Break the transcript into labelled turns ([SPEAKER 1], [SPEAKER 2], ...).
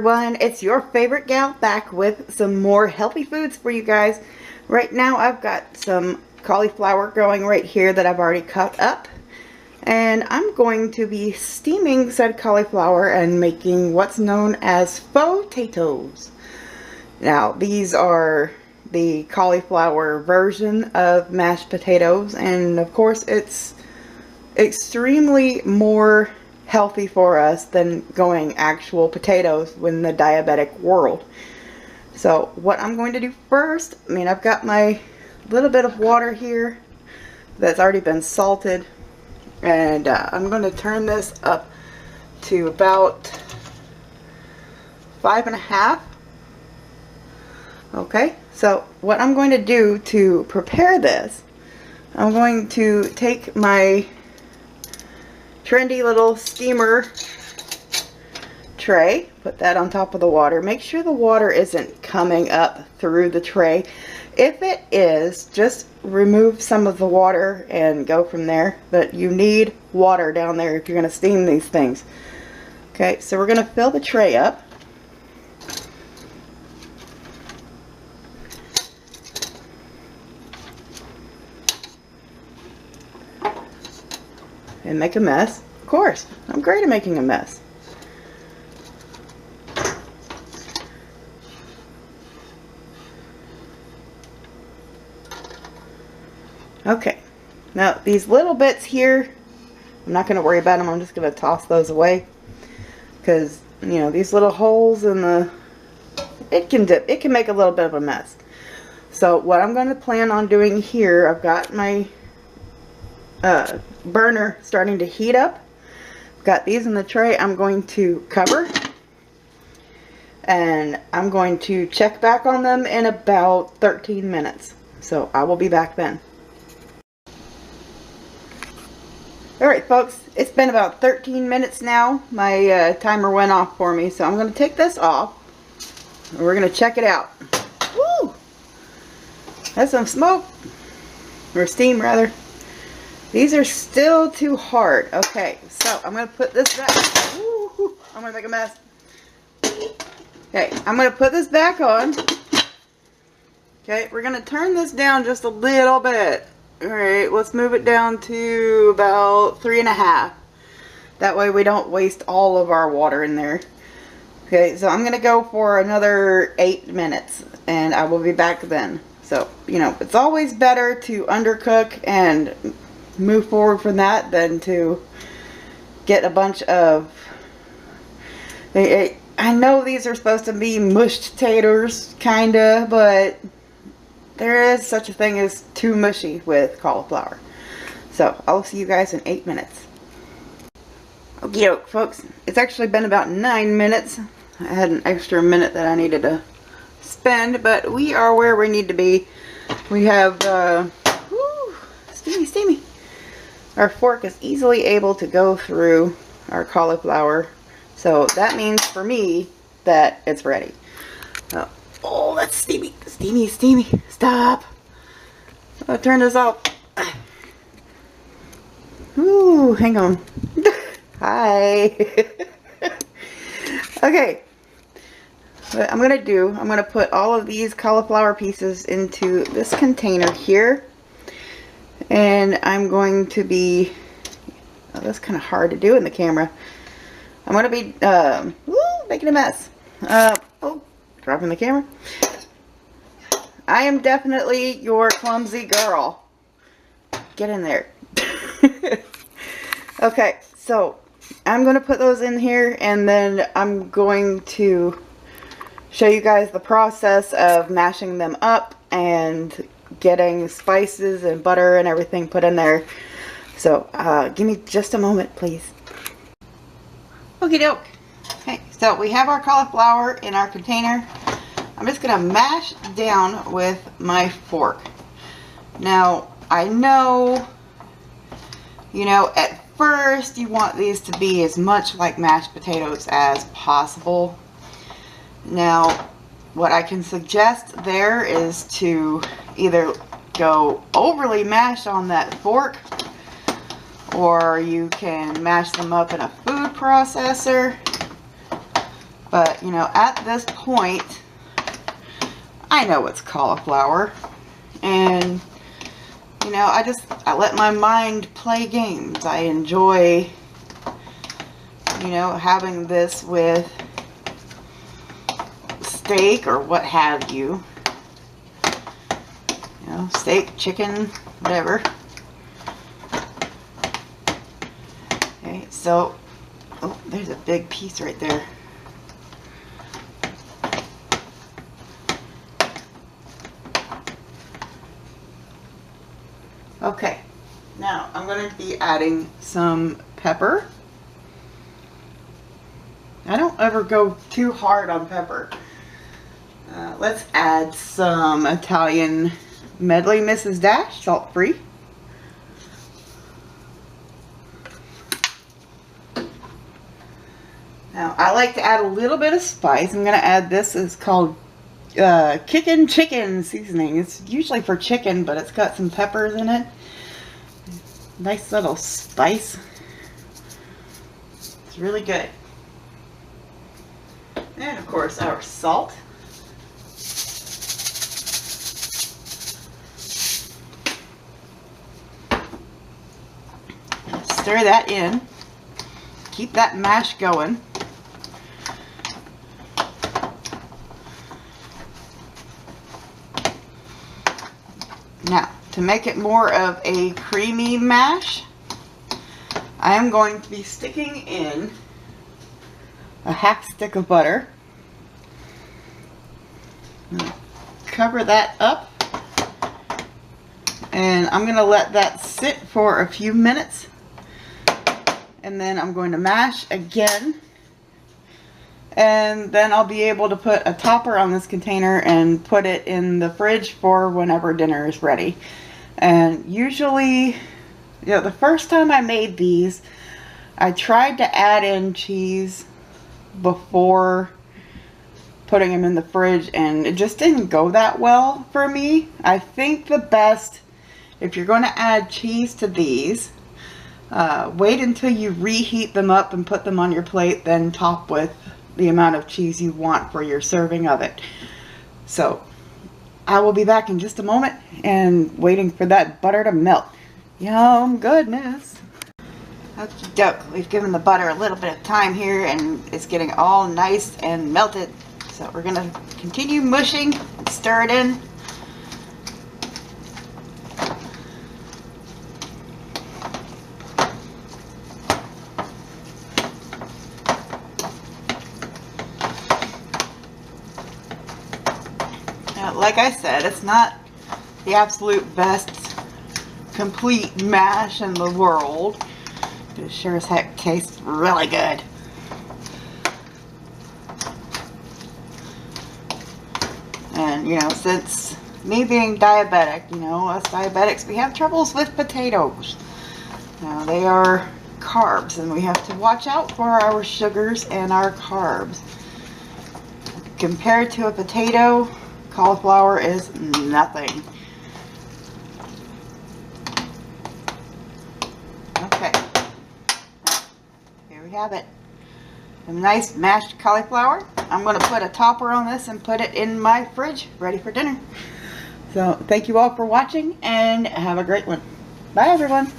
[SPEAKER 1] everyone, it's your favorite gal back with some more healthy foods for you guys. Right now I've got some cauliflower growing right here that I've already cut up, and I'm going to be steaming said cauliflower and making what's known as potatoes. Now these are the cauliflower version of mashed potatoes, and of course it's extremely more healthy for us than going actual potatoes in the diabetic world. So what I'm going to do first, I've got my little bit of water here that's already been salted, and I'm going to turn this up to about 5.5. Okay, so what I'm going to do to prepare this, I'm going to take my trendy little steamer tray, put that on top of the water. Make sure the water isn't coming up through the tray. If it is, just remove some of the water and go from there. But you need water down there if you're going to steam these things. Okay, so we're going to fill the tray up. And make a mess. Of course, I'm great at making a mess. Okay, now these little bits here, I'm not going to worry about them. I'm just going to toss those away, because you know, these little holes in the, it can make a little bit of a mess. So what I'm going to plan on doing here, I've got my burner starting to heat up. I've got these in the tray. I'm going to cover, and I'm going to check back on them in about 13 minutes. So I will be back then. Alright folks, it's been about 13 minutes now. My timer went off for me, so I'm going to take this off and we're going to check it out. Woo! That's some smoke, or steam rather. These are still too hard. Okay, so I'm going to put this back. Woo, I'm going to make a mess. Okay, I'm going to put this back on. Okay, we're going to turn this down just a little bit. Alright, let's move it down to about 3.5. That way we don't waste all of our water in there. Okay, so I'm going to go for another 8 minutes, and I will be back then. So, you know, it's always better to undercook and move forward from that than to get a bunch of, I know these are supposed to be mushed taters, kinda, but there is such a thing as too mushy with cauliflower. So I'll see you guys in 8 minutes. Okay, folks, it's actually been about 9 minutes. I had an extra minute that I needed to spend, but we are where we need to be. We have steamy. Our fork is easily able to go through our cauliflower, so that means for me that it's ready. Oh, that's steamy. Steamy. Stop. I'll turn this off. Ooh, hang on. Hi. Okay. What I'm going to put all of these cauliflower pieces into this container here. And I'm going to be, oh, that's kind of hard to do in the camera. I'm going to be making a mess. Oh, dropping the camera. I am definitely your clumsy girl. Get in there. Okay, so I'm going to put those in here, and then I'm going to show you guys the process of mashing them up and getting spices and butter and everything put in there. So give me just a moment, please. Okie doke. Okay, so we have our cauliflower in our container. I'm just going to mash down with my fork. Now, I know, you know, at first you want these to be as much like mashed potatoes as possible. Now, what I can suggest there is to either go overly mash on that fork, or you can mash them up in a food processor. But, you know, at this point, I know it's cauliflower. And, you know, I let my mind play games. I enjoy, you know, having this with steak or what have you. You know, steak, chicken, whatever. Okay, so, oh, there's a big piece right there. Okay, now I'm going to be adding some pepper. I don't ever go too hard on pepper. Let's add some Italian medley Mrs. Dash, salt-free. Now, I like to add a little bit of spice. I'm going to add this. It's called Kickin' Chicken seasoning. It's usually for chicken, but it's got some peppers in it. Nice little spice. It's really good. And of course our salt. Stir that in. Keep that mash going. Now, to make it more of a creamy mash, I am going to be sticking in a half stick of butter. Cover that up, and I'm going to let that sit for a few minutes, and then I'm going to mash again, and then I'll be able to put a topper on this container and put it in the fridge for whenever dinner is ready. And usually, you know, the first time I made these, I tried to add in cheese before putting them in the fridge, and it just didn't go that well for me. I think the best, if you're going to add cheese to these, wait until you reheat them up and put them on your plate, then top with the amount of cheese you want for your serving of it. So I will be back in just a moment and waiting for that butter to melt. Yum goodness. Okie doke, we've given the butter a little bit of time here and it's getting all nice and melted. So we're going to continue mushing and stir it in. Now, like I said, it's not the absolute best complete mash in the world. It sure as heck tastes really good. And, you know, since me being diabetic, you know, us diabetics, we have troubles with potatoes. Now, they are carbs, and we have to watch out for our sugars and our carbs. Compared to a potato, cauliflower is nothing. Okay. Here we have it. A nice mashed cauliflower. I'm going to put a topper on this and put it in my fridge ready for dinner. So thank you all for watching and have a great one. Bye everyone.